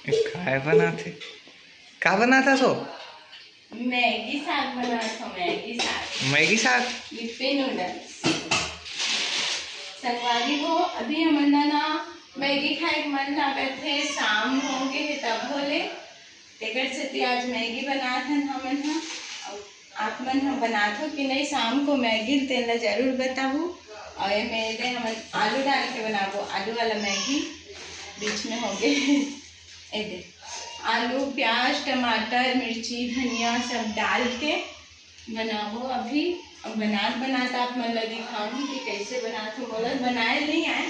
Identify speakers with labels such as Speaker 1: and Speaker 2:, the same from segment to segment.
Speaker 1: काय बनाते का बनाता सो
Speaker 2: मैगी साग बना था।
Speaker 1: मैगी साग
Speaker 2: लिप्पी नूडल्स संगवारी हो। अभी हमन ना मैगी खाए मन लगे थे, शाम हो गए तब बोले तेकर से आज मैगी बनाथन हमन हा। आप मन हम बनाथो कि नहीं शाम को मैगी तेल ला जरूर बताबू। और ये मेरे हमन आलू डाल के बनाबो, आलू वाला मैगी बीच में हो गए ए दे आलू प्याज टमाटर मिर्ची धनिया सब डाल के बनाबो अभी। अब बनाता आप मन ला दिखाऊँ कि कैसे बनाते। बोला बनाए नहीं आए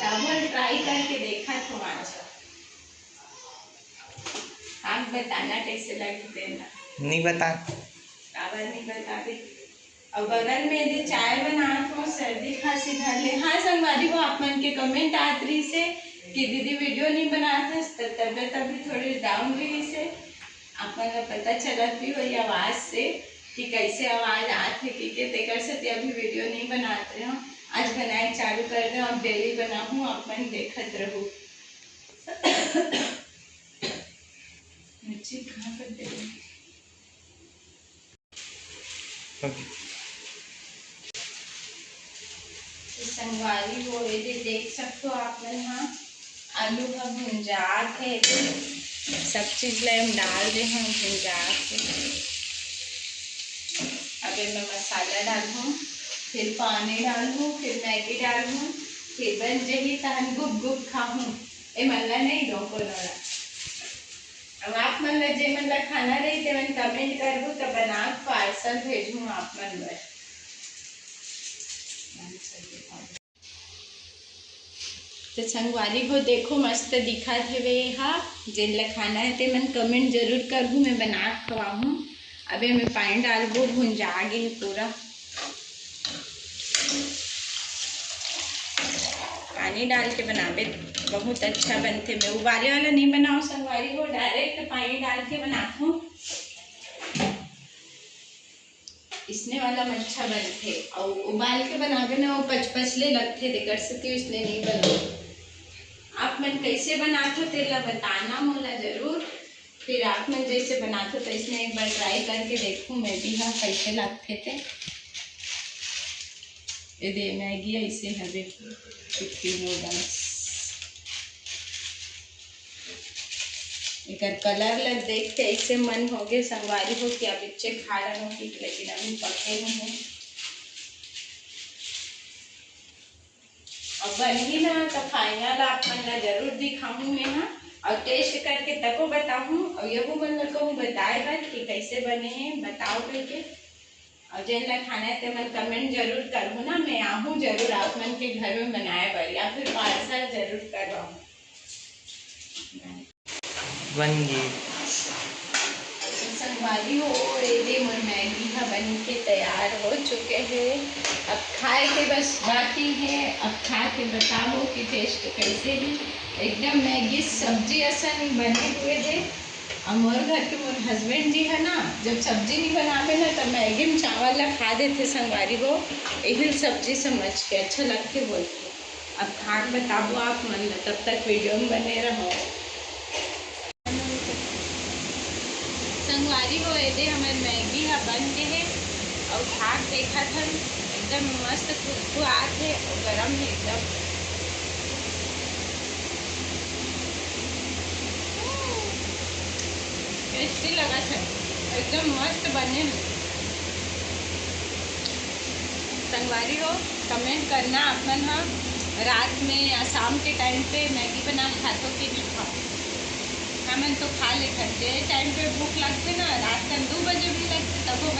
Speaker 2: तब ट्राई करके देखा तो आज आप बताना कैसे लगी देना।
Speaker 1: नहीं बता
Speaker 2: काबर नहीं बताते। और बगल में यदि चाय बना तो सर्दी खांसी धर ले। हाँ संगवारी हो, आप मन के कमेंट आत रही से कि दीदी वीडियो नहीं बनाते तो तबियत अभी थोड़ी डाउन रही से। आप मन को पता चलत भी हुई आवाज से कि कैसे आवाज आते कि तेकर से अभी वीडियो नहीं बनाते हो। आज बनाए चालू कर दे, अब डेली बनाऊँ, आप मन देखत रहूँ। मिर्ची कहाँ कर दे संगवारी हो। ये देख सकते हो आप मन हाँ आलू का भुंजात है, सब चीज ले हम डाल दे हम भुंजात है। अब मैं मसाला डालूँ, फिर पानी डालूँ, फिर मैगी डालूँ, फिर बन जाही तहन गुप गुप खाऊँ। ए मन ला नहीं दो को नोड़ा। अब आप मन ला जे मन ला खाना रही ते मन कमेंट करबो तो बना पार्सल भेजूँ आप मन ला। तो संगवारी हो देखो मस्त दिखत हेवे हा। जेन ला खाना है ते मन कमेंट जरूर करहूँ, मैं बना खवाहूँ। अबे मैं पानी डालबो, भुंजा गे पूरा पानी डाल के बनाबे बहुत अच्छा बनते। मैं उबाले वाला नहीं बनाऊँ संगवारी हो, डायरेक्ट पानी डाल के बनाऊँ। इसने वाला अच्छा बनते और उबाल के बनाबे ना वो पचपचले लगते देकर से तो इसलिए नहीं बनाओ। आप मन कैसे बनाते हो तेला बताना मोला जरूर। फिर आप मन जैसे बनाते हो तो इसमें एक बार ट्राई करके देखूँ मैं भी हाँ कैसे लगते थे। ये दे मैगी ऐसे हवे लिप्पी नूडल्स। एक कलर लग देख के ऐसे मन हो गए संगवारी हो कि अब इच्चे खा रहा हूँ, लेकिन अभी पके नहीं। अब बनी ना तो फाइनल आप मन ला जरूर दिखाऊँ मैं हाँ, और टेस्ट करके तको बताऊँ। और ये मन ला कहूँ बताए बात कि कैसे बने हैं बताओ करके। और जिन ला खाना है तो मन कमेंट जरूर करूँ ना, मैं आहूँ जरूर आप मन के घर में बनाए बर या फिर पार्सल जरूर करवाऊँ।
Speaker 1: बन गई
Speaker 2: संगवारी हो ये मोर मैगी हा बन के तैयार हो चुके हैं। अब खाए के बस बाकी है। अब खा के बताओ कि टेस्ट कैसे है। एकदम मैगी सब्जी असन बने हुए थे। और मोर घर के मोर हस्बैंड जी है ना, जब सब्जी नहीं बनावे ना तब मैगी में चावल ला खा देते संगवारी हो। यही सब्जी समझ के अच्छा लगते बोलते। अब खा के बताबो आप मन ला, तब तक वीडियो में बने रहो। संगवारी हो ये हमारे मैगी हा बन के है और खा देखा था एकदम मस्त खुशबू आते है और गरम है एकदम। टेस्टी लगा था, एकदम मस्त बने। संगवारी हो कमेंट करना आप मन हाँ रात में या शाम के टाइम पे मैगी बना खाते कि नहीं खाओ। हमन तो खा लेते जे टाइम पे भूख लगते ना रात का 2 बजे भी लगते तब वो